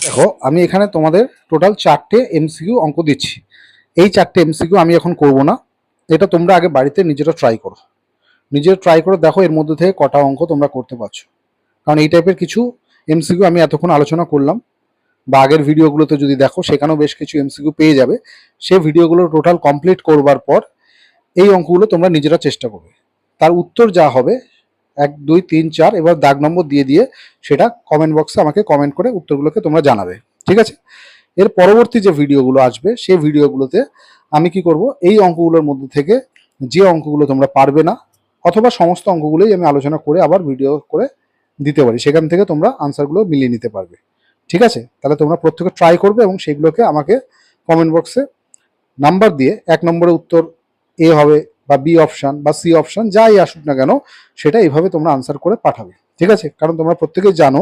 দেখো আমি এখানে তোমাদের টোটাল 4টে এমসিকিউ অঙ্ক দিচ্ছি। এই 4টে এমসিকিউ আমি এখন করব না, এটা তোমরা আগে বাড়িতে নিজেরা ট্রাই করো। নিজেরা ট্রাই করে দেখো এর মধ্যে থেকে কটা অঙ্ক তোমরা করতে পারছো। কারণ এই টাইপের কিছু এমসিকিউ আমি এতক্ষণ আলোচনা করলাম, বা আগের ভিডিওগুলোতে যদি দেখো সেখানেও বেশ কিছু এমসিকিউ পেয়ে যাবে। সেই ভিডিওগুলো টোটাল কমপ্লিট করবার পর এই অঙ্কগুলো তোমরা নিজেরা চেষ্টা করবে। তার উত্তর যা হবে 1 2 3 4 এবার দাগ নম্বর দিয়ে দিয়ে সেটা কমেন্ট বক্সে আমাকে কমেন্ট করে উত্তরগুলোকে তোমরা জানাবে, ঠিক আছে? এর পরবর্তী যে ভিডিওগুলো আসবে সেই ভিডিওগুলোতে আমি কি করব, এই অঙ্কগুলোর মধ্যে থেকে যে অঙ্কগুলো তোমরা পারবে না অথবা সমস্ত অঙ্কগুলোই আমি আলোচনা করে আবার ভিডিও করে দিতে পারি, সেখান থেকে তোমরা আনসারগুলো মিলিয়ে নিতে পারবে, ঠিক আছে? তাহলে তোমরা প্রত্যেকে ট্রাই করবে এবং সেগুলোকে আমাকে কমেন্ট বক্সে নাম্বার দিয়ে 1 নম্বরের উত্তর এ হবে বা বি অপশান বা সি অপশান যাই আসুক না কেন সেটা এইভাবে তোমরা আনসার করে পাঠাবে, ঠিক আছে? কারণ তোমরা প্রত্যেকেই জানো